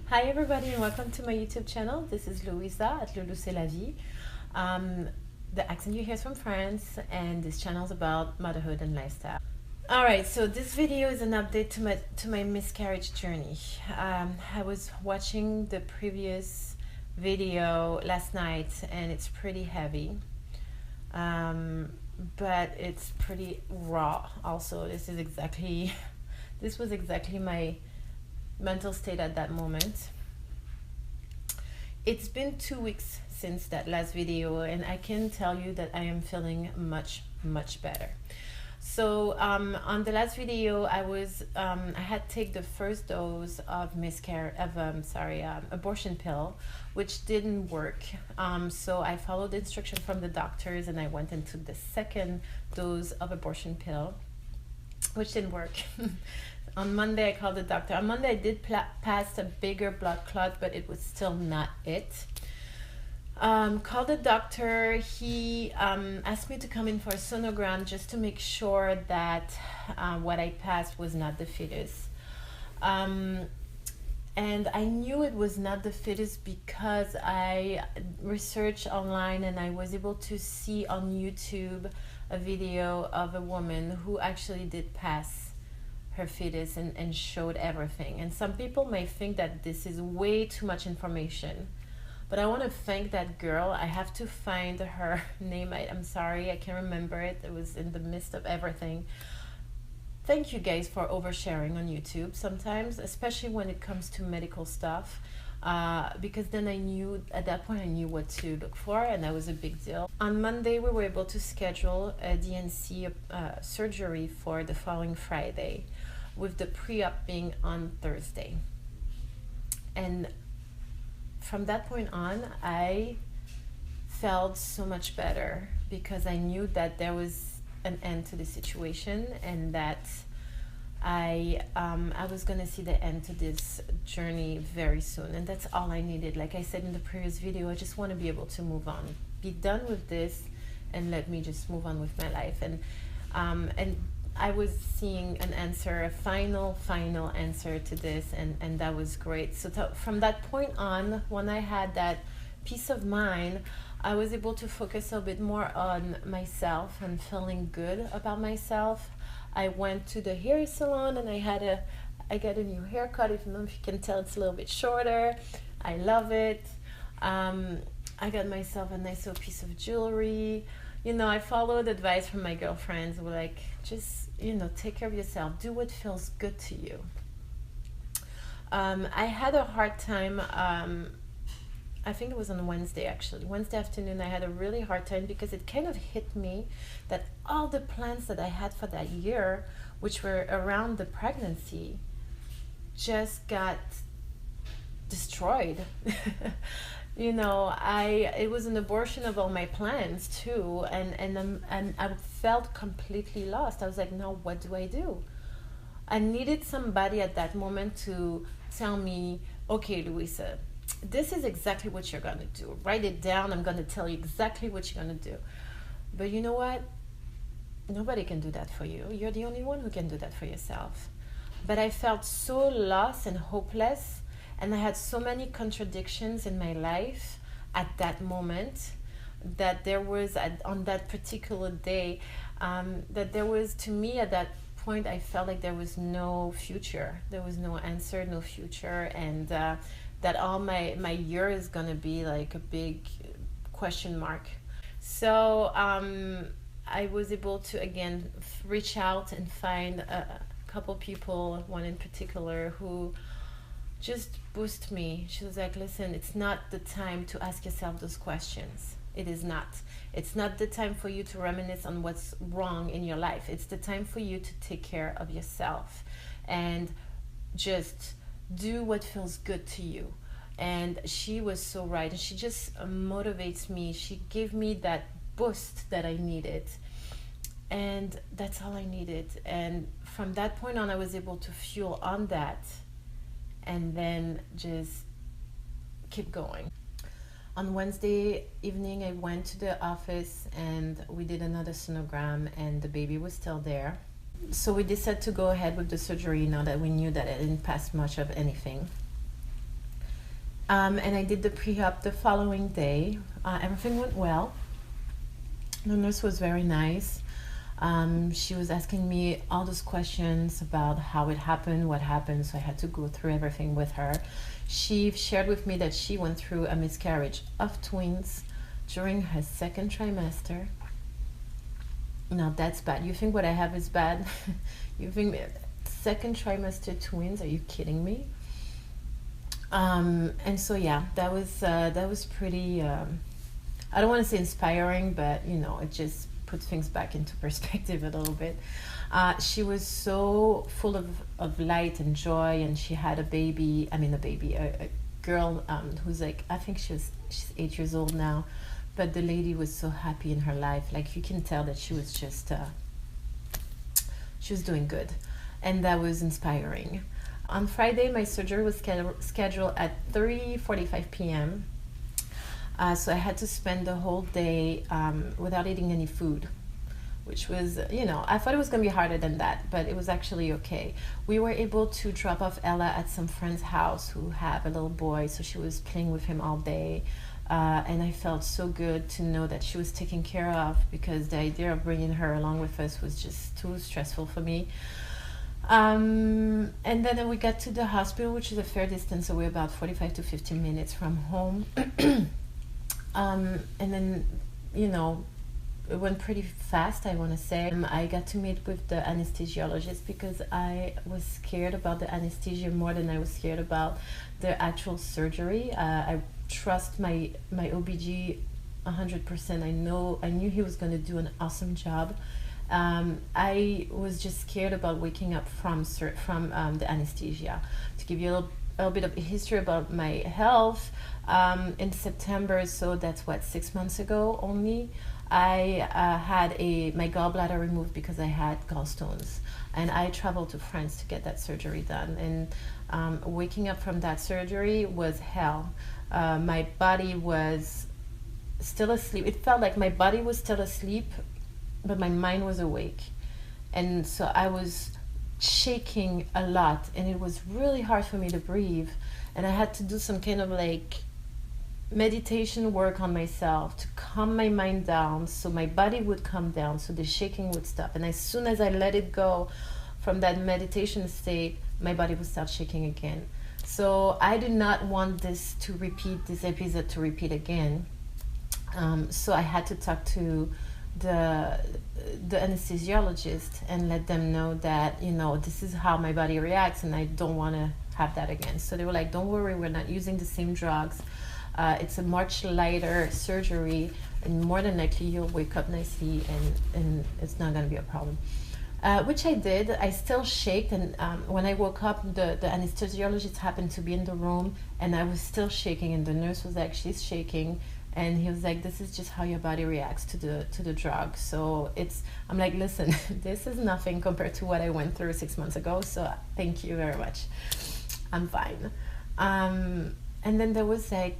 Hi everybody and welcome to my YouTube channel. This is Louisa at Loulou C'est La Vie. The accent you hear is from France, and this channel is about motherhood and lifestyle. Alright, so this video is an update to my miscarriage journey. I was watching the previous video last night and it's pretty heavy. But it's pretty raw also. This was exactly my mental state at that moment. It's been 2 weeks since that last video and I can tell you that I am feeling much better. So on the last video I had taken the first dose of abortion pill, which didn't work. So I followed the instruction from the doctors and I went and took the second dose of abortion pill, which didn't work. On Monday I called the doctor. On Monday I did pass a bigger blood clot, but it was still not it. Called the doctor. He asked me to come in for a sonogram just to make sure that what I passed was not the fetus. And I knew it was not the fetus because I researched online and I was able to see on YouTube a video of a woman who actually did pass her fetus and showed everything. And some people may think that this is way too much information, but I want to thank that girl. I have to find her name. I'm sorry, I can't remember it. It was in the midst of everything. Thank you guys for oversharing on YouTube sometimes, especially when it comes to medical stuff, because then at that point I knew what to look for, and that was a big deal. On Monday we were able to schedule a DNC surgery for the following Friday, with the pre-op being on Thursday. And from that point on, I felt so much better because I knew that there was an end to the situation and that I was gonna see the end to this journey very soon. And that's all I needed. Like I said in the previous video, I just want to be able to move on, be done with this, and let me just move on with my life. And I was seeing an answer, a final answer to this, and that was great. So from that point on, when I had that peace of mind, I was able to focus a bit more on myself and feeling good about myself. I went to the hair salon and I got a new haircut. Even though if you can tell, it's a little bit shorter. I love it. I got myself a nice little piece of jewelry. You know, I followed advice from my girlfriends who were like, just, take care of yourself. Do what feels good to you. I had a hard time, I think it was on Wednesday actually. Wednesday afternoon I had a really hard time because it kind of hit me that all the plans that I had for that year, which were around the pregnancy, just got destroyed. It was an abortion of all my plans too, and I felt completely lost. I was like, now what do I do? I needed somebody at that moment to tell me, okay, Louisa, this is exactly what you're gonna do. Write it down. I'm gonna tell you exactly what you're gonna do. But you know what? Nobody can do that for you. You're the only one who can do that for yourself. But I felt so lost and hopeless, and I had so many contradictions in my life at that moment that there was, on that particular day, that there was, to me at that point, I felt like there was no future. There was no answer, no future, and that all my year is gonna be like a big question mark. So I was able to, again, reach out and find a couple people, one in particular, who just boost me. She was like, listen, it's not the time to ask yourself those questions. It is not. It's not the time for you to reminisce on what's wrong in your life. It's the time for you to take care of yourself and just do what feels good to you. And she was so right, and she just motivates me. She gave me that boost that I needed, and that's all I needed. And from that point on, I was able to fuel on that and then just keep going. On Wednesday evening, I went to the office and we did another sonogram, and the baby was still there. So we decided to go ahead with the surgery now that we knew that it didn't pass much of anything. And I did the pre-op the following day. Everything went well. The nurse was very nice. She was asking me all those questions about how it happened, what happened, so I had to go through everything with her. She shared with me that she went through a miscarriage of twins during her second trimester. Now that's bad. You think what I have is bad? You think second trimester twins? Are you kidding me? And so yeah, that was pretty. I don't want to say inspiring, but you know, it just put things back into perspective a little bit. She was so full of light and joy, and she had a baby. I mean, a girl who's like, I think she's 8 years old now, but the lady was so happy in her life. Like you can tell that she was just she was doing good, and that was inspiring. On Friday, my surgery was scheduled at 3:45 p.m. So I had to spend the whole day without eating any food, which was, you know, I thought it was going to be harder than that, but it was actually okay. We were able to drop off Ella at some friend's house who have a little boy, so she was playing with him all day. And I felt so good to know that she was taken care of, because the idea of bringing her along with us was just too stressful for me. And then we got to the hospital, which is a fair distance away, about 45 to 50 minutes from home. And then, you know, it went pretty fast, I want to say. I got to meet with the anesthesiologist because I was scared about the anesthesia more than I was scared about the actual surgery. I trust my OBG 100%. I knew he was going to do an awesome job. I was just scared about waking up from the anesthesia. To give you a little bit of history about my health, in September, so that's what, 6 months ago only, I had my gallbladder removed because I had gallstones, and I traveled to France to get that surgery done. And waking up from that surgery was hell. My body was still asleep. It felt like my body was still asleep, but my mind was awake. And so I was shaking a lot, and it was really hard for me to breathe. And I had to do some kind of like meditation work on myself to calm my mind down, so my body would calm down, so the shaking would stop. And as soon as I let it go from that meditation state, my body would start shaking again. So I did not want this episode to repeat again. So I had to talk to the anesthesiologist and let them know that, you know, this is how my body reacts, and I don't want to have that again. So they were like, don't worry, we're not using the same drugs. It's a much lighter surgery, and more than likely you'll wake up nicely, and it's not going to be a problem. Which I did. I still shaked, and when I woke up, the anesthesiologist happened to be in the room, and I was still shaking, and the nurse was like, she's shaking. And he was like, this is just how your body reacts to the drug. So I'm like, listen, this is nothing compared to what I went through 6 months ago. So thank you very much. I'm fine. And then there was like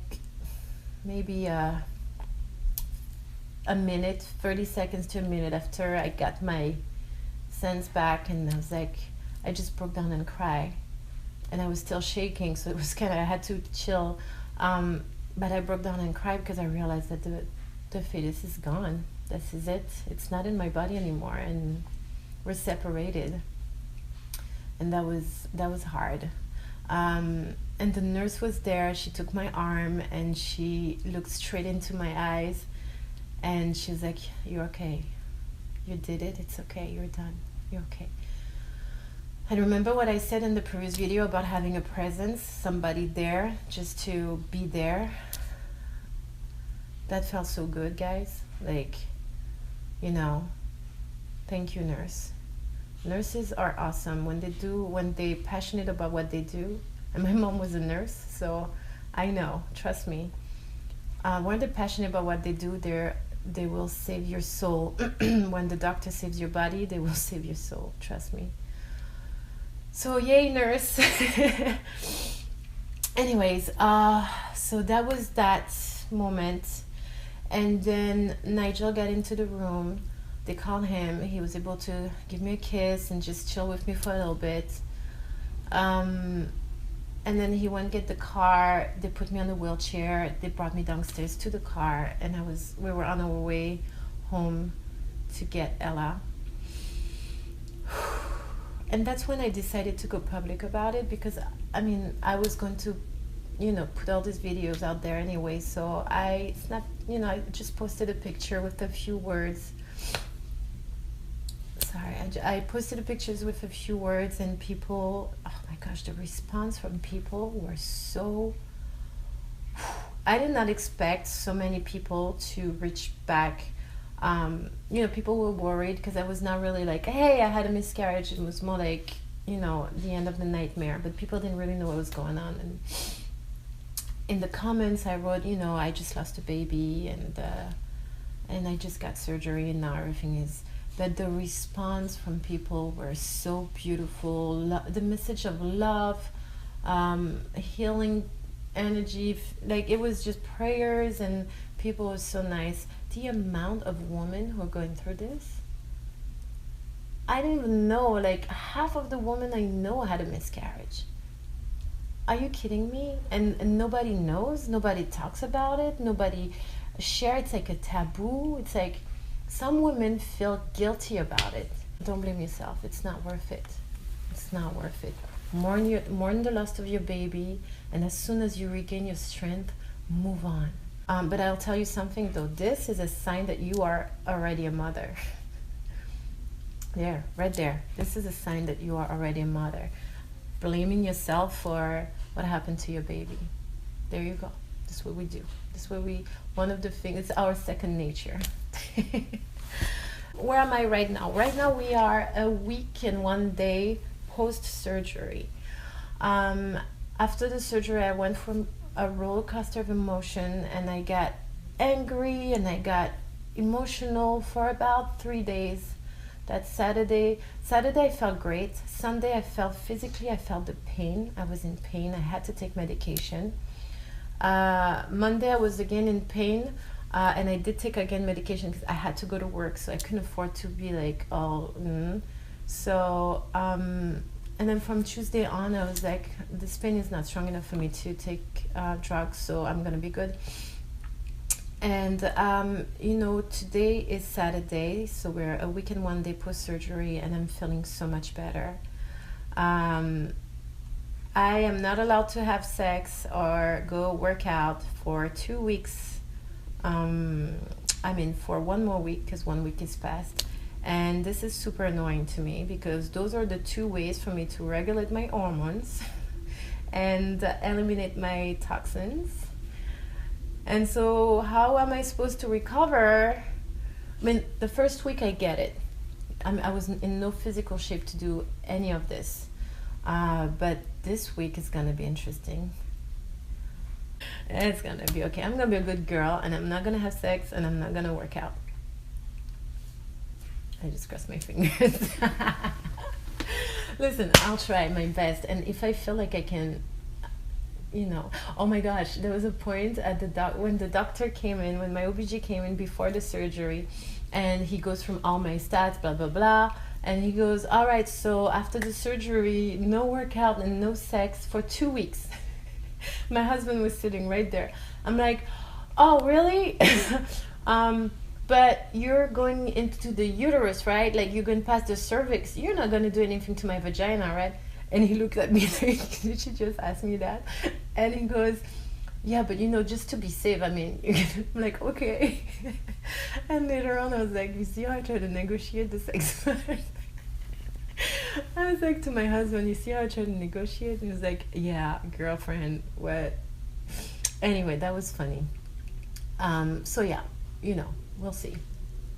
maybe a minute, 30 seconds to a minute after I got my sense back, and I was like, I just broke down and cried. And I was still shaking, so it was kind of, I had to chill. But I broke down and cried because I realized that the fetus is gone. This is it. It's not in my body anymore, and we're separated. And that was hard. And the nurse was there. She took my arm and she looked straight into my eyes, and she was like, "You're okay. You did it. It's okay. You're done. You're okay." I remember what I said in the previous video about having a presence, somebody there, just to be there. That felt so good, guys. Like, you know, thank you, nurse. Nurses are awesome when they're passionate about what they do. And my mom was a nurse, so I know, trust me. When they're passionate about what they do, they will save your soul. When the doctor saves your body, they will save your soul, trust me. So yay, nurse. Anyways, so that was that moment. And then Nigel got into the room. They called him. He was able to give me a kiss and just chill with me for a little bit. And And then he went get the car. They put me on the wheelchair. They brought me downstairs to the car, and we were on our way home to get Ella. And that's when I decided to go public about it, because I mean, I was going to, put all these videos out there anyway. So I just posted a picture with a few words. Sorry, I posted the pictures with a few words, and people, oh my gosh, the response from people were so, I did not expect so many people to reach back. People were worried because I was not really like, hey, I had a miscarriage. It was more like, the end of the nightmare, but people didn't really know what was going on. And in the comments I wrote, I just lost a baby, and I just got surgery, and now everything is. But the response from people were so beautiful. The message of love, healing energy, like it was just prayers, and people were so nice. The amount of women who are going through this, I didn't even know, like half of the women I know had a miscarriage. Are you kidding me? And nobody knows, nobody talks about it, nobody shares. It's like a taboo. It's like some women feel guilty about it. Don't blame yourself. It's not worth it. It's not worth it. Mourn the loss of your baby, and as soon as you regain your strength, move on. But I'll tell you something though. This is a sign that you are already a mother. There, right there. This is a sign that you are already a mother. Blaming yourself for what happened to your baby. There you go. This is what we do. This is what one of the things, it's our second nature. Where am I right now? Right now we are a week and 1 day post-surgery. After the surgery, I went from a roller coaster of emotion, and I got angry and I got emotional for about 3 days. That Saturday I felt great. Sunday I felt the pain. I was in pain. I had to take medication. Monday I was again in pain, and I did take again medication because I had to go to work, so I couldn't afford to be like So and then from Tuesday on, I was like, this pain is not strong enough for me to take drugs, so I'm gonna be good. And today is Saturday, so we're a week and 1 day post-surgery, and I'm feeling so much better. I am not allowed to have sex or go work out for 2 weeks. For 1 more week, because 1 week is past. And this is super annoying to me, because those are the 2 ways for me to regulate my hormones and eliminate my toxins. And so how am I supposed to recover? The first week I get it. I was in no physical shape to do any of this. But this week is gonna be interesting. It's gonna be okay. I'm gonna be a good girl, and I'm not gonna have sex, and I'm not gonna work out. I just crossed my fingers. Listen, I'll try my best, and if I feel like I can, oh my gosh, there was a point at when the doctor came in, when my OBG came in before the surgery, and he goes from all my stats, blah, blah, blah, and he goes, all right, so after the surgery, no workout and no sex for 2 weeks. My husband was sitting right there. I'm like, oh, really? But you're going into the uterus, right? Like, you're going past the cervix. You're not going to do anything to my vagina, right? And he looked at me like, did you just ask me that? And he goes, yeah, but just to be safe, I'm like, okay. And later on, I was like, you see how I tried to negotiate the sex part? I was like to my husband, you see how I tried to negotiate? And he was like, yeah, girlfriend, what? Anyway, that was funny. So yeah, we'll see.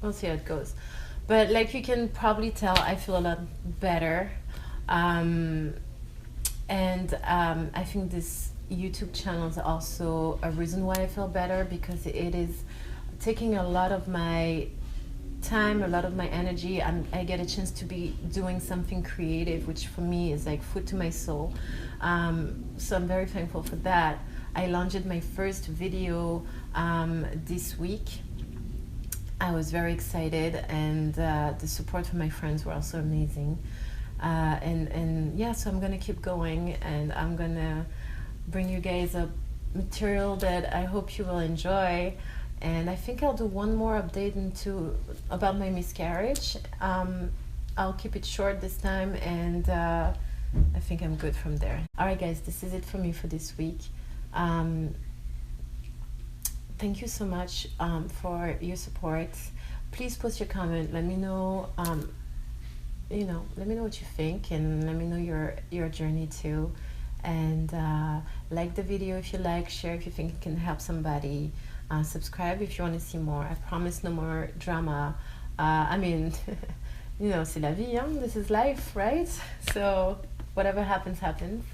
We'll see how it goes. But like you can probably tell, I feel a lot better. I think this YouTube channel is also a reason why I feel better, because it is taking a lot of my time, a lot of my energy. I get a chance to be doing something creative, which for me is like food to my soul. So I'm very thankful for that. I launched my first video this week. I was very excited, and the support from my friends were also amazing. So I'm gonna keep going, and I'm gonna bring you guys a material that I hope you will enjoy. And I think I'll do one more update about my miscarriage. I'll keep it short this time, and I think I'm good from there. Alright guys, this is it for me for this week. Thank you so much for your support. Please post your comment. Let me know, let me know what you think, and let me know your journey too. And like the video if you like, share if you think it can help somebody. Subscribe if you want to see more. I promise no more drama. I mean, c'est la vie, hein? This is life, right? So whatever happens, happens.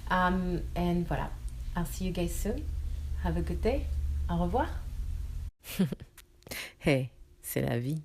And voilà. I'll see you guys soon. Have a good day. Au revoir. Hey, c'est la vie.